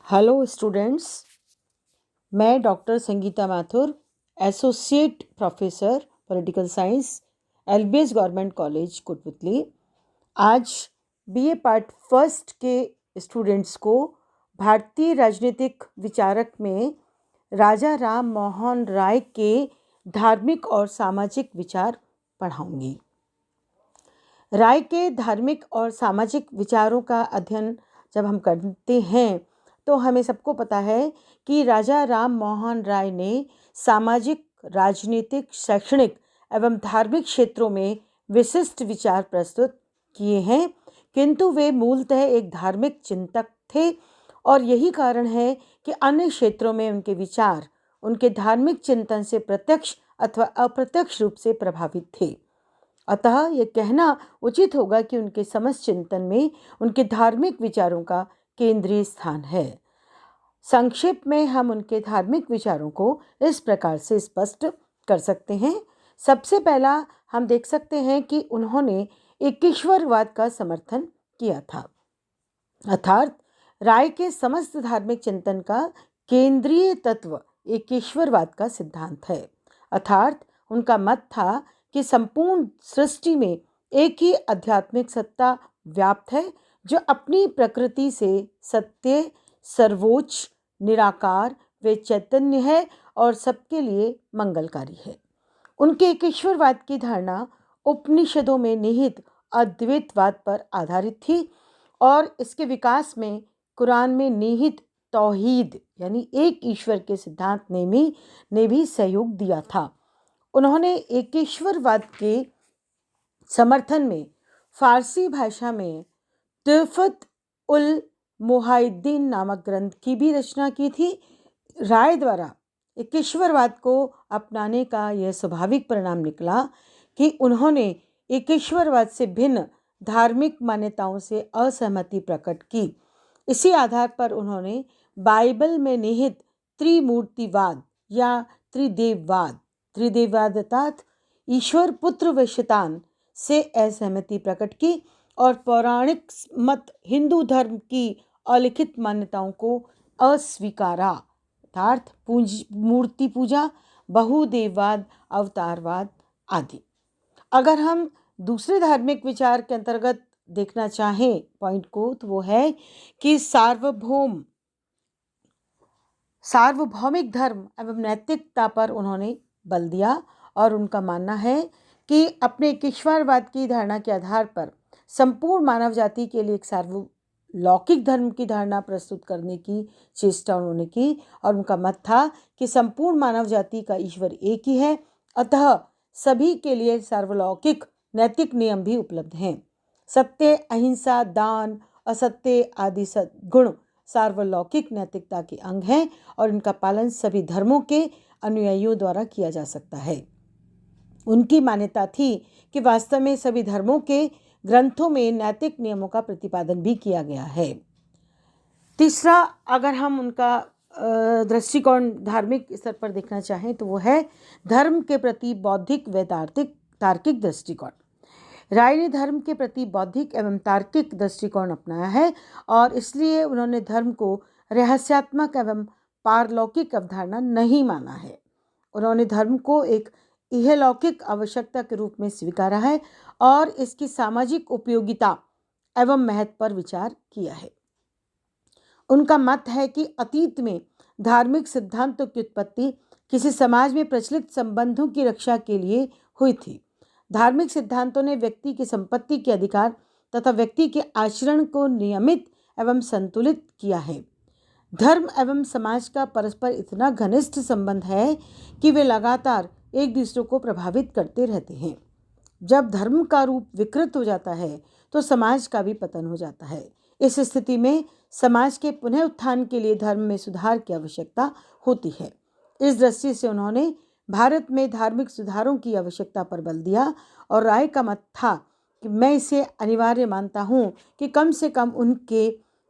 Hello students, मैं doctor Sangeeta Mathur, associate professor political science, LBS government college Kotputli. आज BA part first के students को भारतीय राजनीतिक विचारक में राजा राम मोहन राय के धार्मिक और सामाजिक विचार पढ़ाऊंगी। राय के धार्मिक और सामाजिक विचारों का अध्ययन जब हम करते हैं तो हमें सबको पता है कि राजा राम मोहन राय ने सामाजिक, राजनीतिक, शैक्षणिक एवं धार्मिक क्षेत्रों में विशिष्ट विचार प्रस्तुत किए हैं, किंतु वे मूलतः एक धार्मिक चिंतक थे और यही कारण है कि अन्य क्षेत्रों में उनके विचार उनके धार्मिक चिंतन से प्रत्यक्ष अथवा अप्रत्यक्ष रूप से प्रभावित थे। अतः यह कहना उचित होगा कि उनके समस्त चिंतन में उनके धार्मिक विचारों का केंद्रीय स्थान है। संक्षेप में हम उनके धार्मिक विचारों को इस प्रकार से स्पष्ट कर सकते हैं। सबसे पहला हम देख सकते हैं कि उन्होंने एकेश्वरवाद का समर्थन किया था, अर्थात राय के समस्त धार्मिक चिंतन का केंद्रीय तत्व एकेश्वरवाद का सिद्धांत है। अर्थात उनका मत था कि संपूर्ण सृष्टि में एक ही आध्यात्मिक सत्ता व्याप्त है जो अपनी प्रकृति से सत्य, सर्वोच्च, निराकार व चैतन्य है और सबके लिए मंगलकारी है। उनके एकेश्वरवाद की धारणा उपनिषदों में निहित अद्वैतवाद पर आधारित थी और इसके विकास में कुरान में निहित तौहीद यानी एक ईश्वर के सिद्धांत ने भी सहयोग दिया था। उन्होंने एकेश्वरवाद के समर्थन में फारसी भाषा में तुहफत उल मुहाइद्दीन नामक ग्रंथ की भी रचना की थी। राय द्वारा एकेश्वरवाद को अपनाने का यह स्वाभाविक परिणाम निकला कि उन्होंने एकेश्वरवाद से भिन्न धार्मिक मान्यताओं से असहमति प्रकट की। इसी आधार पर उन्होंने बाइबल में निहित त्रिमूर्तिवाद या त्रिदेववाद अर्थात ईश्वर, पुत्र व शैतान से असहमति प्रकट की और पौराणिक मत हिंदू धर्म की अलिखित मान्यताओं को अस्वीकारा, अर्थात मूर्ति पूजा, बहुदेववाद, अवतारवाद आदि। अगर हम दूसरे धार्मिक विचार के अंतर्गत देखना चाहें पॉइंट को, तो वो है कि सार्वभौमिक धर्म एवं नैतिकता पर उन्होंने बल दिया और उनका मानना है कि अपने एकेश्वरवाद की धारणा के आधार पर संपूर्ण मानव जाति के लिए एक सार्वलौकिक धर्म की धारणा प्रस्तुत करने की चेष्टा उन्होंने की और उनका मत था कि संपूर्ण मानव जाति का ईश्वर एक ही है, अतः सभी के लिए सार्वलौकिक नैतिक नियम भी उपलब्ध हैं। सत्य, अहिंसा, दान, असत्य आदि सद्गुण सार्वलौकिक नैतिकता के अंग हैं और इनका पालन सभी धर्मों के अनुयायियों द्वारा किया जा सकता है। उनकी मान्यता थी कि वास्तव में सभी धर्मों के ग्रंथों में नैतिक नियमों का प्रतिपादन भी किया गया है। तीसरा, अगर हम उनका दृष्टिकोण धार्मिक स्तर पर देखना चाहें तो वो है धर्म के प्रति बौद्धिक व तार्किक दृष्टिकोण। राय ने धर्म के प्रति बौद्धिक एवं तार्किक दृष्टिकोण अपनाया है और इसलिए उन्होंने धर्म को रहस्यात्मक एवं पारलौकिक अवधारणा नहीं माना है। उन्होंने धर्म को एक इहलौकिक आवश्यकता के रूप में स्वीकारा है और इसकी सामाजिक उपयोगिता एवं महत्व पर विचार किया है। उनका मत है कि अतीत में धार्मिक सिद्धांतों की उत्पत्ति किसी समाज में प्रचलित संबंधों की रक्षा के लिए हुई थी। धार्मिक सिद्धांतों ने व्यक्ति की संपत्ति के अधिकार तथा व्यक्ति के आचरण को नियमित एवं संतुलित किया है। धर्म एवं समाज का परस्पर इतना घनिष्ठ संबंध है कि वे लगातार एक दूसरे को प्रभावित करते रहते हैं। जब धर्म का रूप विकृत हो जाता है तो समाज का भी पतन हो जाता है। इस स्थिति में समाज के पुनः उत्थान के लिए धर्म में सुधार की आवश्यकता होती है। इस दृष्टि से उन्होंने भारत में धार्मिक सुधारों की आवश्यकता पर बल दिया और राय का मत था कि मैं इसे अनिवार्य मानता हूँ कि कम से कम उनके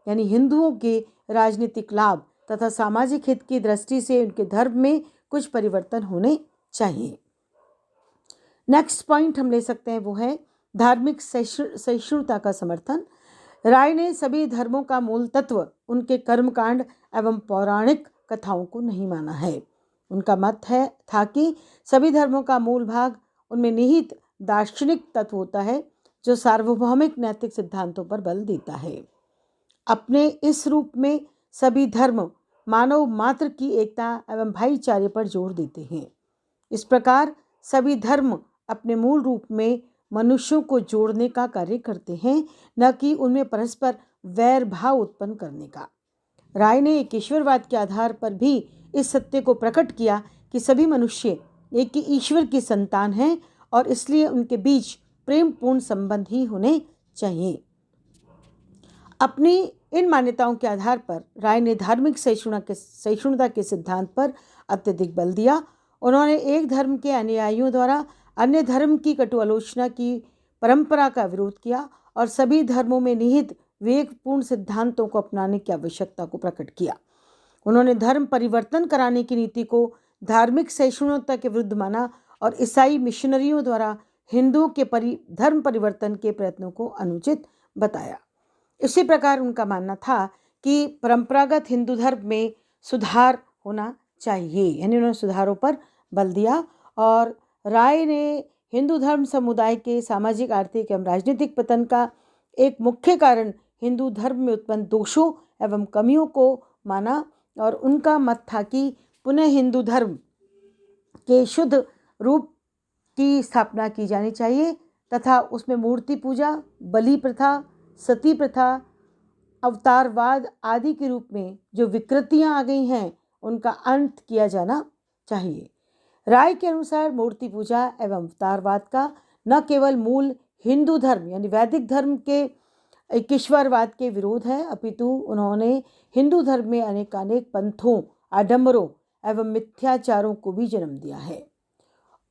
यानी हिंदुओं के राजनीतिक लाभ तथा सामाजिक हित की दृष्टि से उनके धर्म में कुछ परिवर्तन होने चाहिए। नेक्स्ट पॉइंट हम ले सकते हैं वो है धार्मिक सहिष्णुता का समर्थन। राय ने सभी धर्मों का मूल तत्व उनके कर्मकांड एवं पौराणिक कथाओं को नहीं माना है। उनका मत था कि सभी धर्मों का मूल भाग उनमें निहित दार्शनिक तत्व होता है जो सार्वभौमिक नैतिक सिद्धांतों पर बल देता है। अपने इस रूप में सभी धर्म मानव मात्र की एकता एवं भाईचारे पर जोर देते हैं। इस प्रकार सभी धर्म अपने मूल रूप में मनुष्यों को जोड़ने का कार्य करते हैं, न कि उनमें परस्पर वैर भाव उत्पन्न करने का। राय ने एक ईश्वरवाद के आधार पर भी इस सत्य को प्रकट किया कि सभी मनुष्य एक ही ईश्वर की संतान हैं और इसलिए उनके बीच प्रेमपूर्ण संबंध ही होने चाहिए। अपनी इन मान्यताओं के आधार पर राय ने धार्मिक सहिष्णुता के सिद्धांत पर अत्यधिक बल दिया। उन्होंने एक धर्म के अनुयायियों द्वारा अन्य धर्म की कटु आलोचना की परंपरा का विरोध किया और सभी धर्मों में निहित विवेकपूर्ण सिद्धांतों को अपनाने की आवश्यकता को प्रकट किया। उन्होंने धर्म परिवर्तन कराने की नीति को धार्मिक सहिष्णुता के विरुद्ध माना और ईसाई मिशनरियों द्वारा हिंदुओं के धर्म परिवर्तन के प्रयत्नों को अनुचित बताया। इसी प्रकार उनका मानना था कि परंपरागत हिंदू धर्म में सुधार होना चाहिए, यानी उन्होंने सुधारों पर बल दिया। और राय ने हिंदू धर्म समुदाय के सामाजिक, आर्थिक एवं राजनीतिक पतन का एक मुख्य कारण हिंदू धर्म में उत्पन्न दोषों एवं कमियों को माना और उनका मत था कि पुनः हिंदू धर्म के शुद्ध रूप की स्थापना की जानी चाहिए तथा उसमें मूर्ति पूजा, बलि प्रथा, सती प्रथा, अवतारवाद आदि के रूप में जो विकृतियां आ गई हैं उनका अंत किया जाना चाहिए। राय के अनुसार मूर्ति पूजा एवं अवतारवाद का न केवल मूल हिंदू धर्म यानी वैदिक धर्म के ईश्वरवाद के विरोध है, अपितु उन्होंने हिंदू धर्म में अनेकानेक पंथों, आडंबरों एवं मिथ्याचारों को भी जन्म दिया है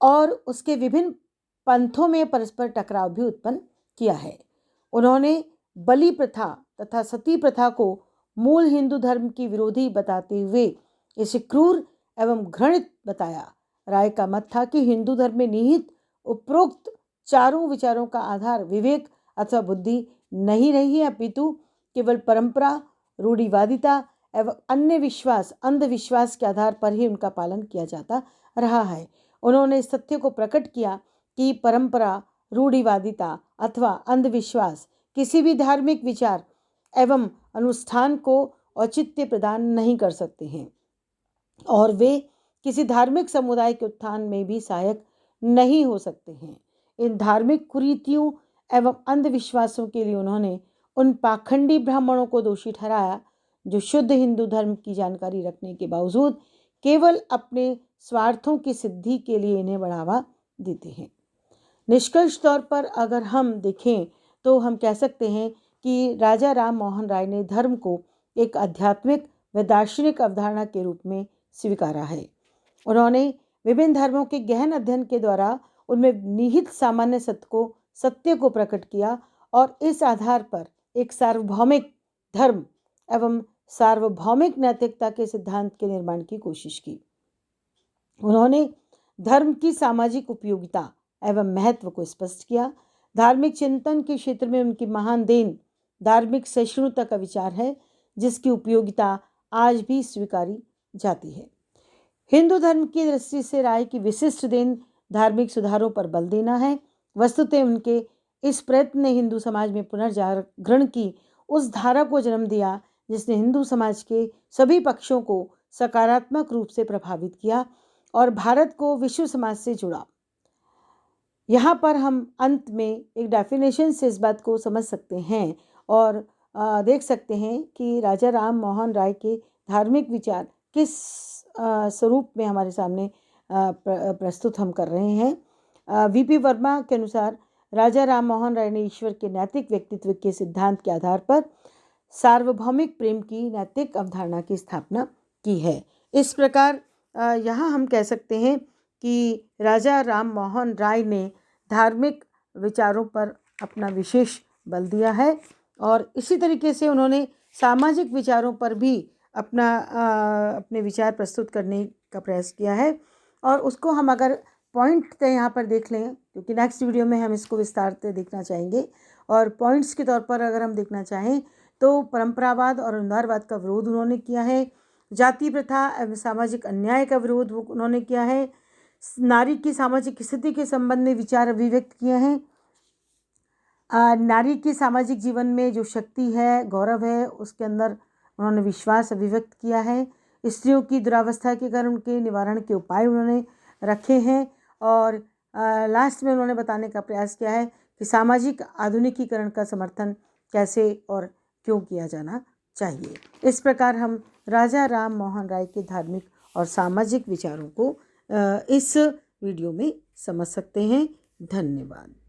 और उसके विभिन्न पंथों में परस्पर टकराव भी उत्पन्न किया है। उन्होंने बलि प्रथा तथा सती प्रथा को मूल हिंदू धर्म की विरोधी बताते हुए इसे क्रूर एवं घृणित बताया। राय का मत था कि हिंदू धर्म में निहित उपरोक्त चारों विचारों का आधार विवेक अथवा बुद्धि नहीं रही है, अपितु केवल परंपरा, रूढ़िवादिता एवं अन्य विश्वास, अंधविश्वास के आधार पर ही उनका पालन किया जाता रहा है। उन्होंने इस तथ्य को प्रकट किया कि परंपरा, रूढ़िवादिता अथवा अंधविश्वास किसी भी धार्मिक विचार एवं अनुष्ठान को औचित्य प्रदान नहीं कर सकते हैं और वे किसी धार्मिक समुदाय के उत्थान में भी सहायक नहीं हो सकते हैं। इन धार्मिक कुरीतियों एवं अंधविश्वासों के लिए उन्होंने उन पाखंडी ब्राह्मणों को दोषी ठहराया जो शुद्ध हिंदू धर्म की जानकारी रखने के बावजूद केवल अपने स्वार्थों की सिद्धि के लिए इन्हें बढ़ावा देते हैं। निष्कर्ष तौर पर अगर हम देखें तो हम कह सकते हैं कि राजा राम मोहन राय ने धर्म को एक आध्यात्मिक व दार्शनिक अवधारणा के रूप में स्वीकारा है। उन्होंने विभिन्न धर्मों के गहन अध्ययन के द्वारा उनमें निहित सामान्य सत्य को प्रकट किया और इस आधार पर एक सार्वभौमिक धर्म एवं सार्वभौमिक नैतिकता के सिद्धांत के निर्माण की कोशिश की। उन्होंने धर्म की सामाजिक उपयोगिता एवं महत्व को स्पष्ट किया। धार्मिक चिंतन के क्षेत्र में उनकी महान देन धार्मिक सहिष्णुता का विचार है, जिसकी उपयोगिता आज भी स्वीकारी जाती है। हिंदू धर्म की दृष्टि से राय की विशिष्ट देन धार्मिक सुधारों पर बल देना है। वस्तुतः उनके इस प्रयत्न ने हिंदू समाज में पुनर्जागरण की उस धारा को जन्म दिया जिसने हिंदू समाज के सभी पक्षों को सकारात्मक रूप से प्रभावित किया और भारत को विश्व समाज से जोड़ा। यहाँ पर हम अंत में एक डेफिनेशन से इस बात को समझ सकते हैं और देख सकते हैं कि राजा राम मोहन राय के धार्मिक विचार किस स्वरूप में हमारे सामने प्रस्तुत हम कर रहे हैं। वीपी वर्मा के अनुसार राजा राम मोहन राय ने ईश्वर के नैतिक व्यक्तित्व के सिद्धांत के आधार पर सार्वभौमिक प्रेम की नैतिक अवधारणा की स्थापना की है। इस प्रकार यहाँ हम कह सकते हैं कि राजा राम मोहन राय ने धार्मिक विचारों पर अपना विशेष बल दिया है और इसी तरीके से उन्होंने सामाजिक विचारों पर भी अपने विचार प्रस्तुत करने का प्रयास किया है और उसको हम अगर पॉइंट यहाँ पर देख लें, क्योंकि नेक्स्ट वीडियो में हम इसको विस्तार से देखना चाहेंगे और पॉइंट्स के तौर पर अगर हम देखना चाहें तो परंपरावाद और उदारवाद का विरोध उन्होंने किया है, जाति प्रथा एवं सामाजिक अन्याय का विरोध उन्होंने किया है, नारी की सामाजिक स्थिति के संबंध में विचार अभिव्यक्त किए हैं, नारी के सामाजिक जीवन में जो शक्ति है, गौरव है, उसके अंदर उन्होंने विश्वास अभिव्यक्त किया है, स्त्रियों की दुरावस्था के कारण उनके निवारण के उपाय उन्होंने रखे हैं और लास्ट में उन्होंने बताने का प्रयास किया है कि सामाजिक आधुनिकीकरण का समर्थन कैसे और क्यों किया जाना चाहिए। इस प्रकार हम राजा राम मोहन राय के धार्मिक और सामाजिक विचारों को इस वीडियो में समझ सकते हैं। धन्यवाद।